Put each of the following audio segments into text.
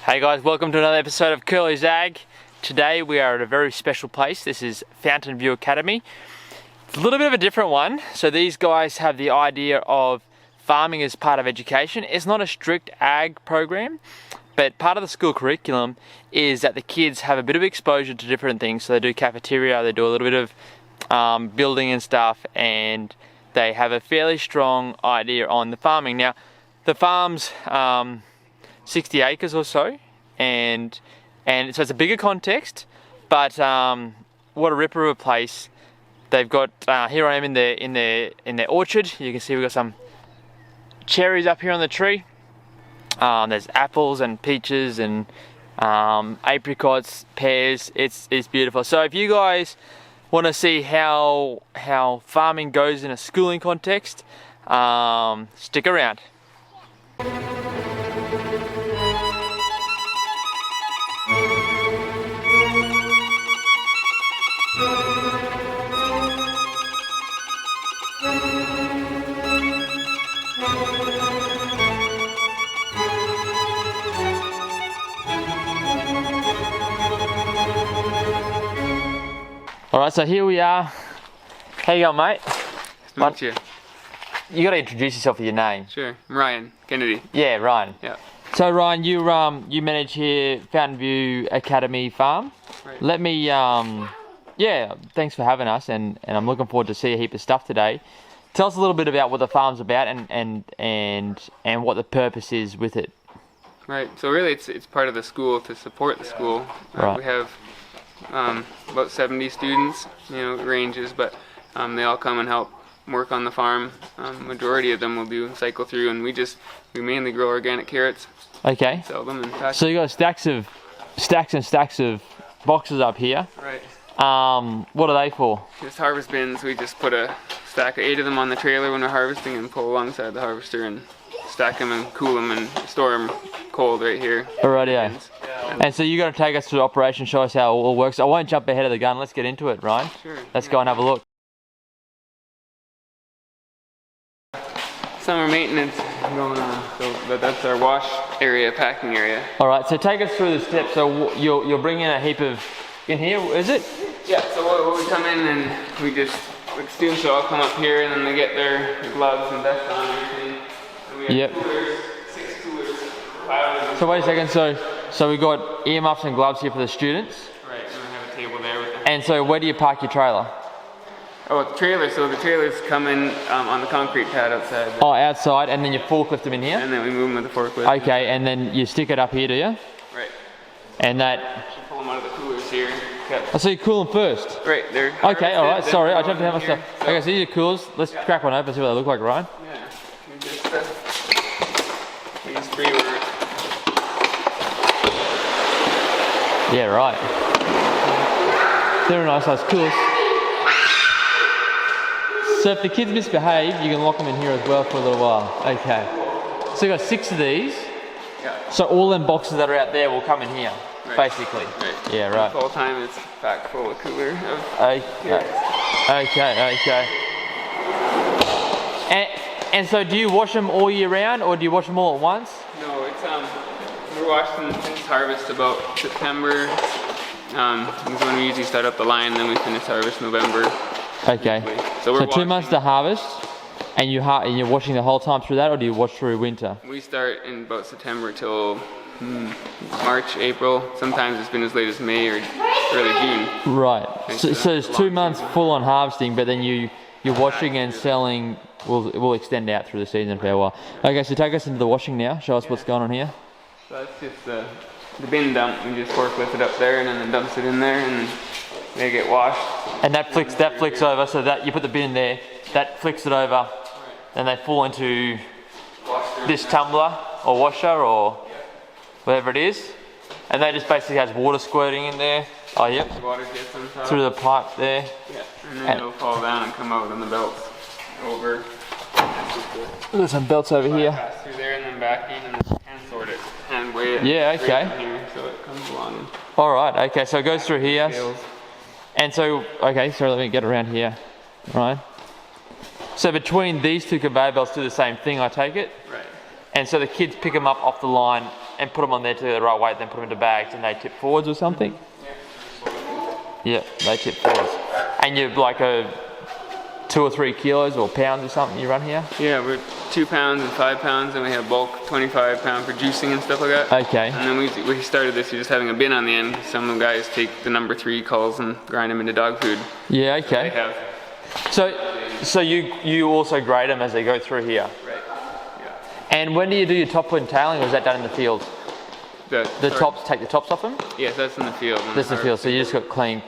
Hey guys, welcome to another episode of Curly's Ag. Today we are at a very special place. This is Fountainview Academy. It's a little bit of a different one. So these guys have the idea of farming as part of education. It's not a strict ag program, but part of the school curriculum is that the kids have a bit of exposure to different things. So they do cafeteria, they do a little bit of building and stuff, and they have a fairly strong idea on the farming. Now, the farm's 60 acres or so, and so it's a bigger context, but what a ripper of a place. They've got here I am in their orchard. You can see we've got some cherries up here on the tree. There's apples and peaches and apricots, pears. It's beautiful. So if you guys want to see how farming goes in a schooling context, stick around. Alright, so here we are. How you going, mate? Nice to meet you. You got to introduce yourself with your name. Sure, I'm Ryan Kennedy. Yeah, Ryan. Yeah. So Ryan, you manage here Fountainview Academy Farm. Right. Let me, yeah, thanks for having us, and I'm looking forward to see a heap of stuff today. Tell us a little bit about what the farm's about and what the purpose is with it. Right. So really, it's part of the school to support the school. Right. We have about 70 students, ranges, but they all come and help work on the farm. Majority of them will do cycle through, and we mainly grow organic carrots. Okay. Sell them and pack. So you got stacks and stacks of boxes up here. Right. What are they for? Just harvest bins. We just put a stack of 8 of them on the trailer when we're harvesting and pull alongside the harvester and stack them and cool them and store them cold right here. Alright, yeah. And so you got to take us through the operation, show us how it all works. I won't jump ahead of the gun. Let's get into it, Ryan. Sure. Let's go and have a look. Summer maintenance going on, so that's our wash area, packing area. Alright, so take us through the steps. So you'll bring in a heap of, in here, is it? Yeah, so we come in and we just, like students will all come up here and then they get their gloves and vests on and everything. And we have coolers, 6 coolers, 5 of them. So wait a second, so we've got earmuffs and gloves here for the students. Right, and we have a table there with them. And so where do you park your trailer? Oh, the trailer, so the trailers come in on the concrete pad outside. Oh, outside, and then you forklift them in here? And then we move them with the forklift. Okay, and then you stick it up here, do you? Right. And that... You pull them out of the coolers here. Oh, so you cool them first? Right, they're okay, alright, sorry, I jumped ahead of myself. So Okay, so these are coolers. Let's crack one open and see what they look like, Ryan. yeah, we just pre-order it. Yeah, right. They're a nice size coolers. So if the kids misbehave, you can lock them in here as well for a little while. Okay. So you've got 6 of these. Yeah. So all them boxes that are out there will come in here, Right. basically. Right. Yeah, right. Full time it's packed full of cooler of Okay. And so do you wash them all year round, or do you wash them all at once? No, it's we're washing since harvest about September. Is when we usually start up the line, then we finish harvest November. Okay. So we're 2 months to harvest, and you're washing the whole time through that, or do you wash through winter? We start in about September till March, April. Sometimes it's been as late as May or early June. Right. So it's 2 months full on harvesting, but then you're washing and selling will extend out through the season for a while. Okay, so take us into the washing now. Show us what's going on here. So that's just the bin dump. We just forklift it up there and then dumps it in there and they get washed. And that flicks over, so that you put the bin in there, that flicks it over, and they fall into this tumbler or washer or whatever it is, and that just basically has water squirting in there. Oh yep. The water gets on top. Through the pipe there. Yeah, and then it'll fall down and come out on the belts over. There's some belts over here. Pass through there and then back in and hand sort it, hand weigh it. Yeah, okay. Right here, so it comes along. All right. Okay, so it goes through here. Scales. And so, okay, so let me get around here. Right. So between these two conveyor belts do the same thing, I take it? Right. And so the kids pick them up off the line and put them on there to the right weight, then put them into bags and they tip forwards or something? Yeah, they tip forwards. And you're like a 2 or 3 kilos or pounds or something you run here? Yeah, we're 2 pounds and 5 pounds, and we have bulk 25 pound for juicing and stuff like that. Okay. And then we started this just having a bin on the end. Some of the guys take the number 3 culls and grind them into dog food. Yeah, okay. They have. So you also grade them as they go through here? Right. Yeah. And when do you do your top and tailing, or is that done in the field? The tops, take the tops off them? Yes, that's in the field. That's in the field, so you just got clean,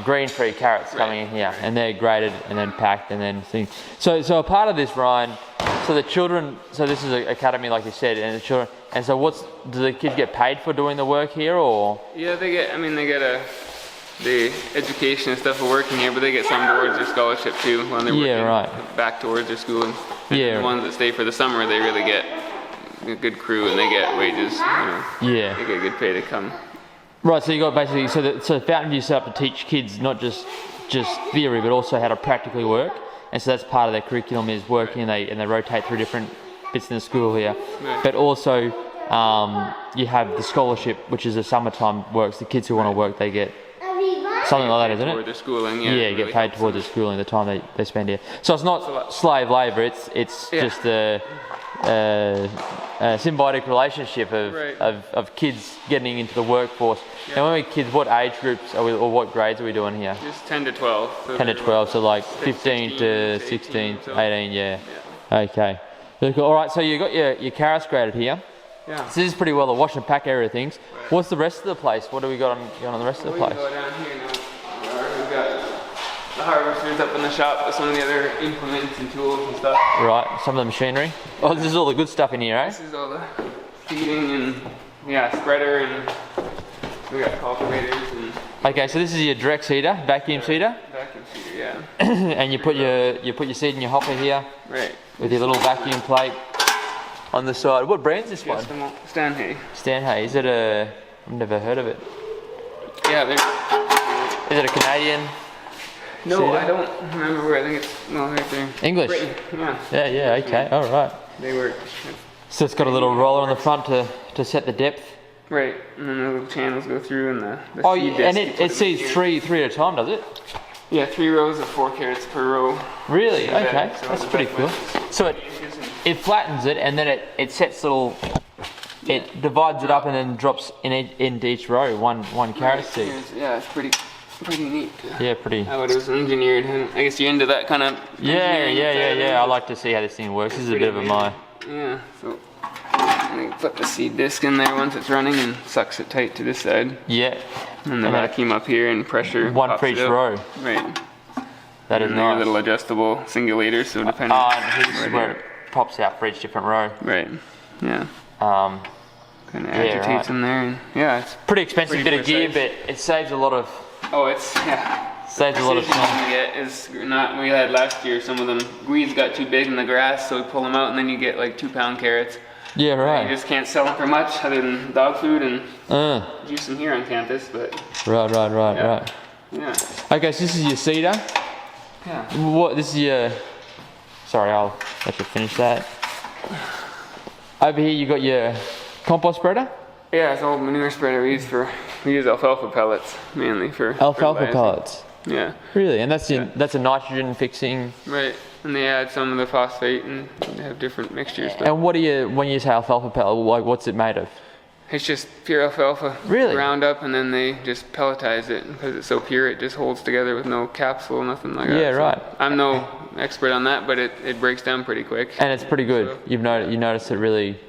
green-free carrots coming in here, and they're graded and then packed and then things. So a part of this, Ryan, so the children, so this is an academy like you said, and the children, and so do the kids get paid for doing the work here, or? Yeah, they get the education and stuff for working here, but they get some towards their scholarship too when they're working back towards their schooling. And the ones that stay for the summer, they really get a good crew and they get wages. They get good pay to come. Right, so you got basically so Fountainview set up to teach kids not just theory, but also how to practically work, and so that's part of their curriculum is working, and they rotate through different bits in the school here. Right. But also you have the scholarship, which is the summertime works. The kids who want to work, they get something like that, isn't it? Toward their schooling, yeah, get paid towards their schooling, the time they spend here. So it's not slave labour. It's just a symbiotic relationship of kids getting into the workforce. And when we're kids, what age groups or what grades are we doing here? Just 10 to 12. So 10 to 12, so like 15 to 16, 18, yeah. Okay. All right, so you got your carrots graded here. Yeah. So this is pretty well the wash and pack area of things. Right. What's the rest of the place? What do we got on the rest of the place? We go down here now. We've got the harvesters up in the shop with some of the other implements and tools and stuff. Right, some of the machinery. Oh, this is all the good stuff in here, eh? This is all the feeding and spreader, and we got cultivators and. Okay, so this is your direct seeder, vacuum seeder. Vacuum seeder, yeah. And you put your seed in your hopper here. Right. With your little vacuum plate on the side. What brand's this one? Stanhay. Stanhay. Is it I've never heard of it. Yeah, is it a Canadian? No, seeder? I don't remember where. I think it's right there. English. Britain. Yeah. Yeah. Okay. All right. They work. So it's got a little roller on the front to set the depth. Right, and then the little channels go through, and the seed disc, and it seeds three at a time, does it? Yeah, 3 rows of 4 carrots per row. Really? Okay, so that's pretty cool. So it flattens it, and then it sets little. It divides it up and then drops into each row one carrot seed. Yeah, it's pretty neat. Yeah, pretty. How it was engineered, and I guess you're into that kind of. Yeah. I like to see how this thing works. This is a bit of my. Yeah. So. And put the seed disc in there once it's running and sucks it tight to this side. Yeah. And the vacuum up here and pressure. One for each row. Right. That is nice. Little adjustable singulators, so depending. This is where it pops out for each different row. Right. Yeah. Kind of agitates in there, and it's pretty expensive bit of gear, but it saves a lot of. Oh, saves a lot of time. We had last year, some of them weeds got too big in the grass, so we pull them out, and then you get like 2-pound carrots. Yeah, right. You just can't sell them for much other than dog food and juice them here on campus, but. Right. Yeah. Okay, so this is your seeder. Yeah. This is your. Sorry, I'll let you finish that. Over here, you got your compost spreader. Yeah, it's an old manure spreader we use alfalfa pellets mainly for. Alfalfa pellets. Yeah. Really, and that's a nitrogen fixing. Right, and they add some of the phosphate and they have different mixtures. And what do when you say alfalfa pellet, like what's it made of? It's just pure alfalfa. Really? Ground up, and then they just pelletize it because it's so pure. It just holds together with no capsule, nothing like that. Yeah, right. I'm no expert on that, but it breaks down pretty quick. And it's pretty good. So. You noticed it really.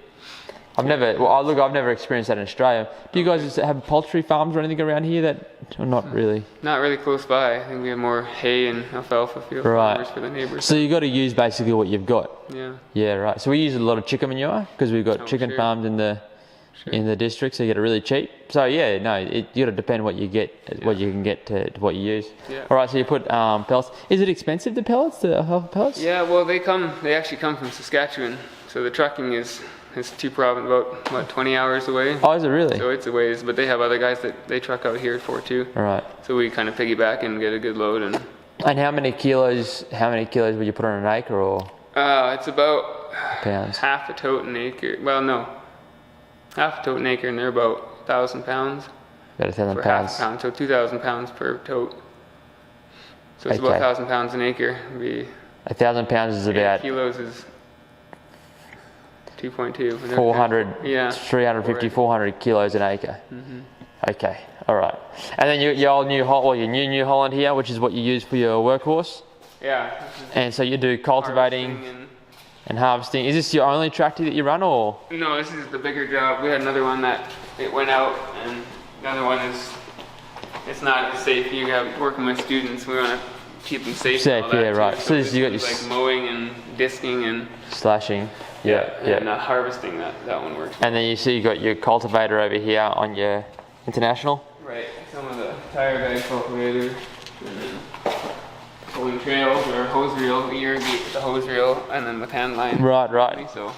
I've never experienced that in Australia. Do you guys have poultry farms or anything around here or not really? Not really close by. I think we have more hay and alfalfa field farmers for the neighbors. So you got to use basically what you've got. Yeah. Yeah, right. So we use a lot of chicken manure because we've got chicken farms in the district, so you get it really cheap. So you got to depend what you get, what you can get to what you use. Yeah. All right. So you put pellets. Is it expensive, the alfalfa pellets? Yeah. Well, they actually come from Saskatchewan, so the trucking is. It's 2 provinces, about 20 hours away. Oh, is it really? So it's a ways, but they have other guys that they truck out here for too. All right. So we kind of piggyback and get a good load. And how many kilos would you put on an acre or? It's about pounds. Half a tote an acre. Well, no, half a tote an acre, and they're about 1,000 pounds. About 1,000 for pounds. half a pound, so 2,000 pounds per tote. So it's about 1,000 pounds an acre. 1,000 pounds is about kilos is 2.2. 400, yeah, 350, 400 kilos an acre. Okay, all right. And then your old New Holland here, which is what you use for your workhorse. Yeah. And so you do cultivating and harvesting. Is this your only tractor that you run, or? No, this is the bigger job. We had another one that it went out, and the other one is, it's not as safe. You have working with students, we want to keep them safe. Safe, yeah, right. So this you got your like mowing and disking and slashing. Yeah. And harvesting, that one works. And then you got your cultivator over here on your International. Right. Some of the tire guide cultivator, and then pulling trails or hose reel. We irrigate with the hose reel, and then with hand line. Right. So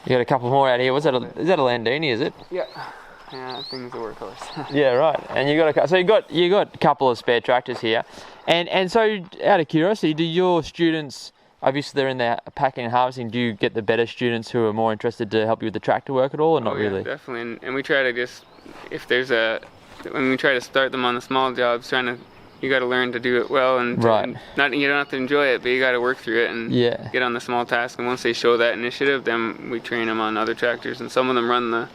you got a couple more out here. Is that a Landini? Is it? Yeah. Yeah, that thing's a workhorse. Yeah, right. And you got a couple of spare tractors here, and so out of curiosity, do your students, obviously they're in there packing and harvesting, do you get the better students who are more interested to help you with the tractor work at all, or not really? Yeah, definitely. And we try to just, when we try to start them on the small jobs, you got to learn to do it well, and not, you don't have to enjoy it, but you got to work through it and get on the small task. And once they show that initiative, then we train them on other tractors, and some of them run the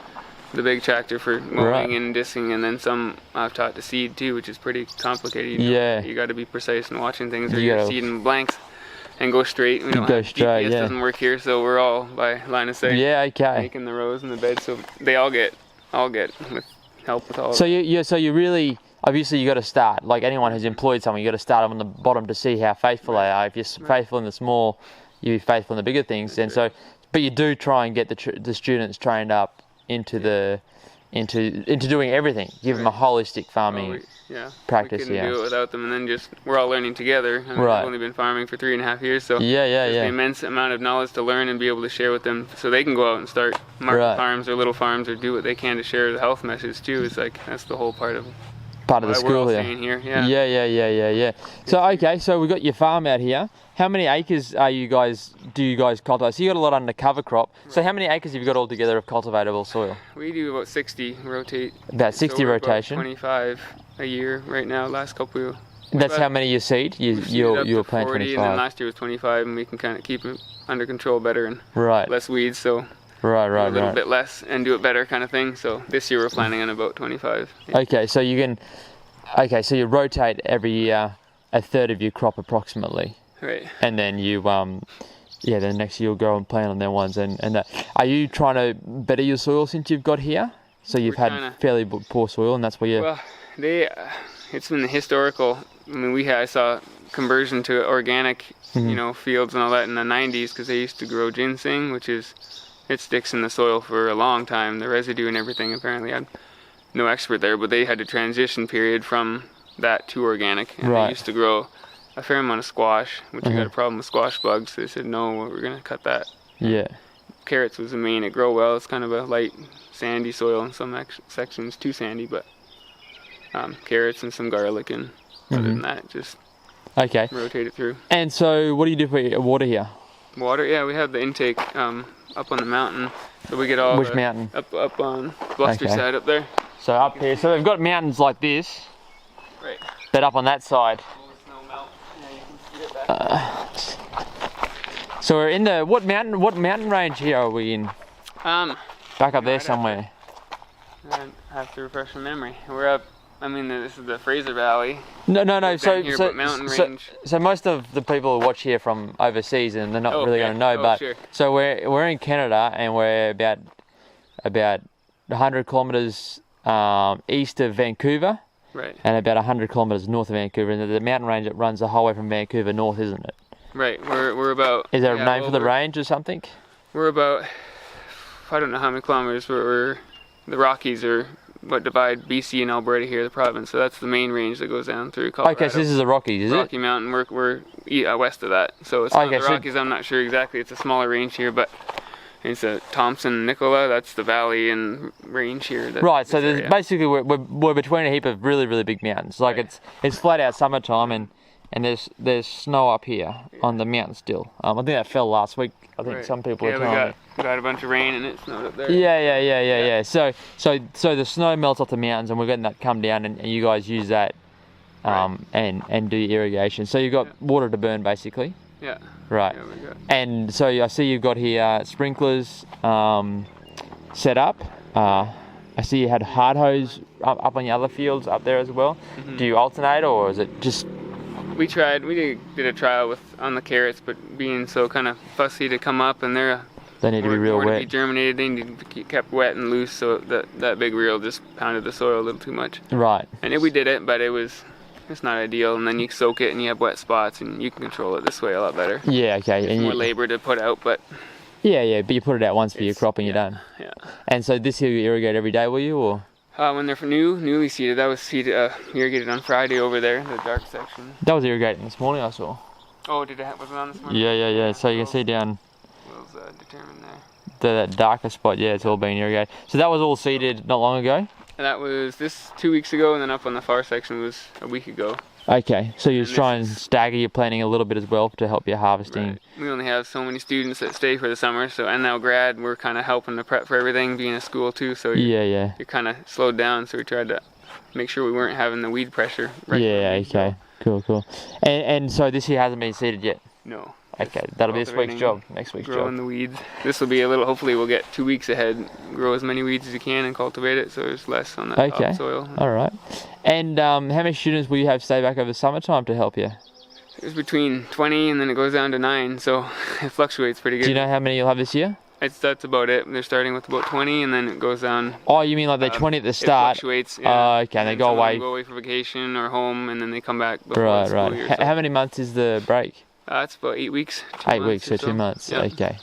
big tractor for mowing and disking, and then some I've taught to seed too, which is pretty complicated. You got to be precise in watching things, or you're seeding blanks and go straight. We don't have GPS doesn't work here, so we're all by line of sight. Yeah, okay. Making the rows in the bed, so they all get with help with all. So you really, obviously you got to start, like anyone who's employed someone, you got to start them on the bottom to see how faithful they are. If you're faithful in the small, you're faithful in the bigger things. And so, but you do try and get the students trained up into doing everything. Give them a holistic farming practice. We couldn't do it without them, and then we're all learning together. We've only been farming for 3.5 years, so there's an immense amount of knowledge to learn and be able to share with them, so they can go out and start market farms or little farms, or do what they can to share the health message too. It's like that's the whole part of the school here. Yeah. So we've got your farm out here. How many acres do you guys cultivate? So you got a lot under cover crop. So how many acres have you got altogether of cultivatable soil? We do about 60 rotate. About 60 rotation. About 25 a year right now. Last couple years. That's how many you seed? You'll plant 40, 25. and then last year was 25, and we can kind of keep it under control better and less weeds. So a little bit less and do it better kind of thing. So this year we're planning on about 25. Okay, so you rotate every year a third of your crop approximately. Right. And then then next year you'll go and plant on their ones. And are you trying to better your soil since you've got here? So you've had fairly poor soil, and that's why Well, it's been historical. I mean, I saw conversion to organic, fields and all that in the 90s, because they used to grow ginseng, which it sticks in the soil for a long time. The residue and everything, apparently, I'm no expert there, but they had a transition period from that to organic. And they used to grow a fair amount of squash, which we got a problem with squash bugs. They said, no, we're going to cut that. Yeah. Carrots was the main. It grow well. It's kind of a light, sandy soil in some sections, too sandy, but carrots and some garlic, and other than that, just rotate it through. And so what do you do for your water here? Water, yeah, we have the intake up on the mountain, so we get all Which mountain? Up on Bluster side up there. So up here, so they've got mountains like this, but up on that side. So we're in the what mountain range here are we in? Back up there somewhere. I have to refresh my memory. We're up. I mean, this is the Fraser Valley. No. So mountain range. So most of the people who watch here from overseas, and they're not really going to know. But so we're in Canada, and we're about 100 kilometers east of Vancouver. Right. And about 100 kilometers north of Vancouver, and the mountain range that runs the whole way from Vancouver north, isn't it? Right. We're about. Is there a name for the range or something? We're about. I don't know how many kilometers. We're the Rockies are what divide BC and Alberta here, the province. So that's the main range that goes down through Colorado. Okay, so this is the Rockies, is Rocky Mountain. We're west of that. So it's not the Rockies. I'm not sure exactly. It's a smaller range here, but. It's a Thompson, Nicola, that's the valley and range here. Right, so there's basically we're between a heap of really, really big mountains. Like it's flat out summertime, and there's snow up here on the mountain still. I think that fell last week. I think some people are telling me. We got a bunch of rain and it snowed up there. Yeah. So the snow melts off the mountains, and we're getting that come down, and you guys use that and do irrigation. So you've got water to burn basically. Yeah. Right. Yeah, we got. And so I see you've got here sprinklers set up. I see you had hard hose up on the other fields up there as well. Mm-hmm. Do you alternate, or is it just? We did a trial on the carrots, but being so kind of fussy to come up, and they need to be real wet. To be germinated, they need to be kept wet and loose, so that big reel just pounded the soil a little too much. Right. And we did it, but it's not ideal, and then you soak it and you have wet spots, and you can control it this way a lot better. Yeah, okay. It's more labor to put out, but... Yeah, but you put it out once for your crop and you're done. Yeah. And so this here you irrigate every day, will you, or? When they're newly seeded, that was irrigated on Friday over there, the dark section. That was irrigating this morning, I saw. Oh, was it on this morning? Yeah. So you can see down... Will's determined there. That darker spot, yeah, it's all been irrigated. So that was all seeded not long ago? And that was 2 weeks ago, and then up on the far section was a week ago. Okay, so you try and stagger your planting a little bit as well to help your harvesting. Right. We only have so many students that stay for the summer, and now grad, we're kind of helping to prep for everything, being a school too, so you're kind of slowed down, so we tried to make sure we weren't having the weed pressure. Okay, cool. And so this here hasn't been seeded yet? No. Okay, that'll be this week's job, next week's job. Growing the weeds. This will be hopefully we'll get 2 weeks ahead, grow as many weeds as you can and cultivate it so there's less on the topsoil. Alright. And how many students will you have stay back over the summertime to help you? It's between 20 and then it goes down to 9, so it fluctuates pretty good. Do you know how many you'll have this year? That's about it. They're starting with about 20 and then it goes down. Oh, you mean like they're 20 at the start? It fluctuates, yeah. Okay, and they go away. They go away for vacation or home and then they come back before the school year. How many months is the break? It's about 8 weeks. 8 weeks, so 2 months. Yeah. Okay.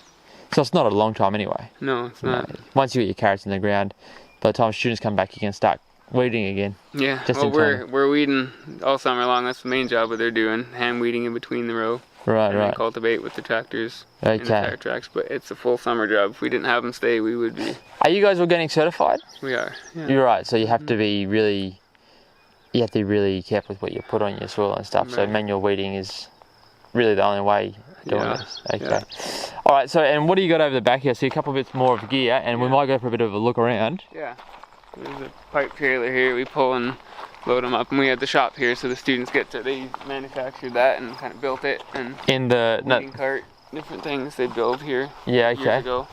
So it's not a long time anyway. No, it's not. Once you get your carrots in the ground, by the time students come back, you can start weeding again. Yeah. We're weeding all summer long. That's the main job that they're doing. Hand weeding in between the row. Right. And cultivate with the tractors in the tire tracks. But it's a full summer job. If we didn't have them stay, we would be. Are you guys all getting certified? We are. Yeah. You're right. So you have to be really. You have to be really careful with what you put on your soil and stuff. Right. So manual weeding is really the only way doing this. Okay. Yeah. All right. So, and what do you got over the back here? See a couple of bits more of gear, and we might go for a bit of a look around. Yeah. There's a pipe trailer here. We pull and load them up, and we have the shop here, so the students they manufactured that and kind of built it, and in the weeding cart, different things they build here. Yeah. Years ago.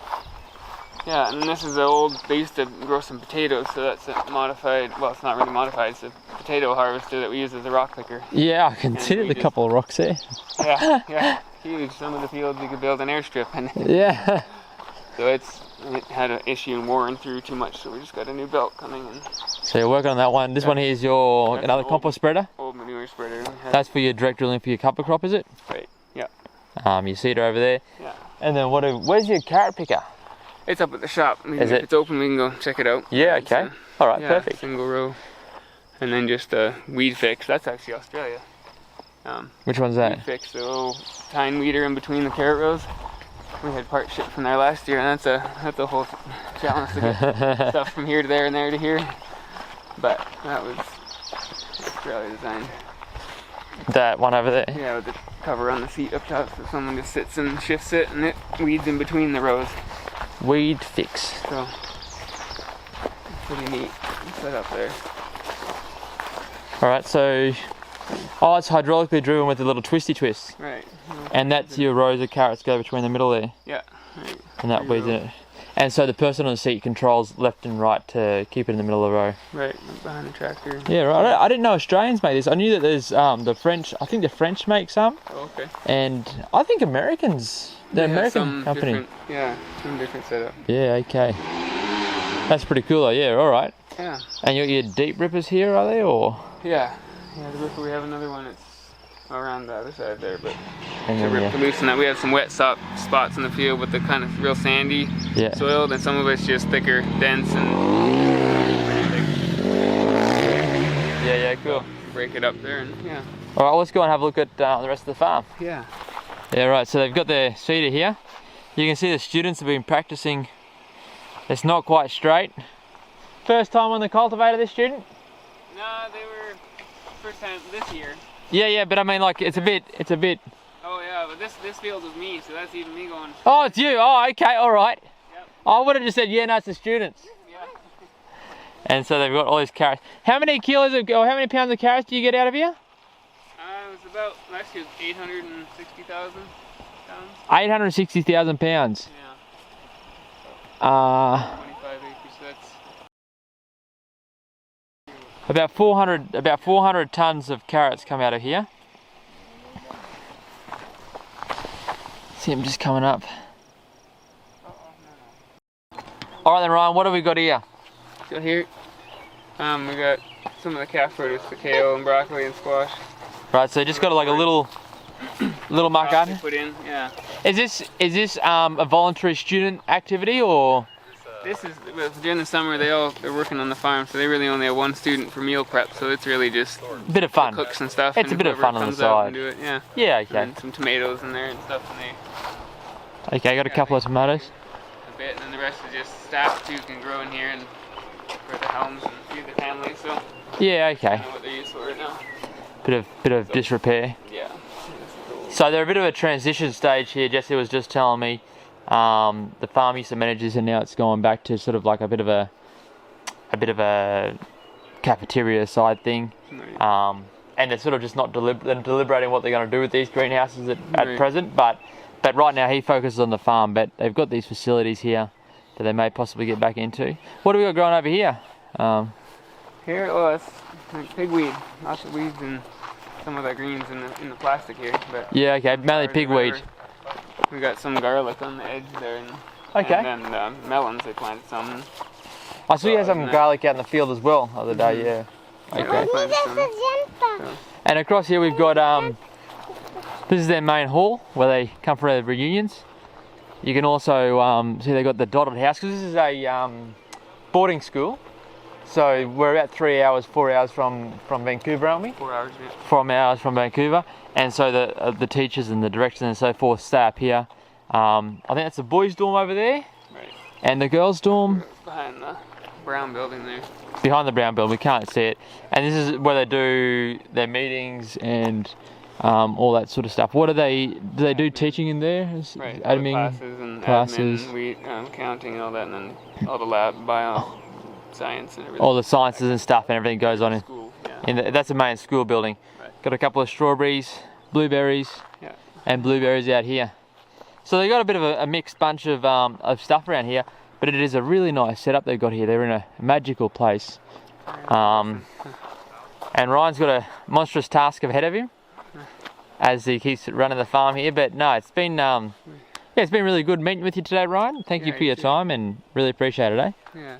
Yeah, and this is they used to grow some potatoes, so that's a modified, well, it's not really modified, it's a potato harvester that we use as a rock picker. Yeah, I can see the couple of rocks there. Yeah, huge. Some of the fields you could build an airstrip in. Yeah. So it had an issue and worn through too much, so we just got a new belt coming in. So you're working on that one. This one here is another compost spreader? Old manure spreader. That's for your direct drilling for your cover crop, is it? Right, yeah. Your seeder over there. Yeah. And then where's your carrot picker? It's up at the shop. Is if it's open, we can go check it out. Yeah, okay. Alright, perfect. Single row. And then just a weed fix. That's actually Australia. Which one's that? Weed fix, the little tine weeder in between the carrot rows. We had part shipped from there last year, and that's a whole challenge to get stuff from here to there and there to here. But that was Australia designed. That one over there? Yeah, with the cover on the seat up top, so someone just sits and shifts it, and it weeds in between the rows. Weed fix. So, pretty neat set up there. Alright, so, it's hydraulically driven with a little twisty twist. Right. And that's your rows of carrots go between the middle there. Yeah. Right. And that weeds in it. And so the person on the seat controls left and right to keep it in the middle of the row. Right, behind the tractor. Yeah, right. I didn't know Australians make this. I knew that there's the French, I think the French make some. Oh, okay. And I think Americans, the American company. Some different setup. Yeah, okay. That's pretty cool though, yeah, alright. Yeah. And your deep rippers here, are they, or? Yeah, the ripper, we have another one, it's around the other side there, but and to rip to loosen that. We have some wet spots in the field with the kind of real sandy soil, then some of it's just thicker, dense, and yeah, cool. Break it up there, and Alright, let's go and have a look at the rest of the farm. Yeah. Yeah, right, so they've got their seeder here. You can see the students have been practicing. It's not quite straight. First time on the cultivator, this student? No, they were first time this year. Yeah, but I mean, like, it's a bit. Oh yeah, but this field was me, so that's even me going. Oh, it's you. Oh, okay, all right. Yep. I would have just said, yeah, no, it's the students. Yeah. And so they've got all these carrots. How many kilos of, or how many pounds of carrots do you get out of here? It was about, last year was 860,000 pounds. 860,000 pounds. Yeah. 25 acres, so that's... About 400 tons of carrots come out of here. See him just coming up. All right then, Ryan, what have we got here? So here, we got some of the calf produce, the kale and broccoli and squash. Right, so just got like a little muck garden. Put in, yeah. Is this a voluntary student activity, or? This is, during the summer they're working on the farm, so they really only have one student for meal prep, so it's really just a bit of fun. Cooks and stuff. It's and a bit of fun on the side. Do it, yeah. Yeah, okay. And some tomatoes in there and stuff, and they... Okay, I got a couple of tomatoes. A bit, and then the rest is just staff too can grow in here and for the homes and feed the families, so... Yeah, okay. I don't know what they're used for right now. Bit of disrepair. Yeah. So they're a bit of a transition stage here. Jesse was just telling me the farm used to manage this, and now it's gone back to sort of like a bit of a cafeteria side thing. Right. And they're sort of just not deliberating what they're going to do with these greenhouses at present. But right now he focuses on the farm. But they've got these facilities here that they may possibly get back into. What do we got growing over here? Here, oh, it's like pigweed. Lots of weeds and some of the greens in the plastic here. But yeah, okay, mainly pigweed. We got some garlic on the edge there, and then melons. They planted some. I saw you had some garlic out in the field as well the other day. Yeah. Okay. And across here we've got this is their main hall where they come for their reunions. You can also see they've got the dotted house, because this is a boarding school. So we're about 4 hours from Vancouver, aren't we? 4 hours, yeah. 4 hours from Vancouver, and so the teachers and the directors and so forth stay up here. I think that's the boys' dorm over there, right? And the girls' dorm behind the brown building there. Behind the brown building, we can't see it. And this is where they do their meetings and all that sort of stuff. What do they do? Teaching in there? Right. Admin classes and classes, admin, counting and all that, and then all the lab bio. Science and everything. All the sciences and stuff and everything goes on school, yeah. That's the main school building. Right. Got a couple of strawberries, blueberries, yeah. And blueberries out here. So they got a bit of a mixed bunch of stuff around here, but it is a really nice setup they've got here. They're in a magical place. And Ryan's got a monstrous task ahead of him as he keeps running the farm here. But no, it's been it's been really good meeting with you today, Ryan. Thank you for your time, and really appreciate it, eh? Yeah.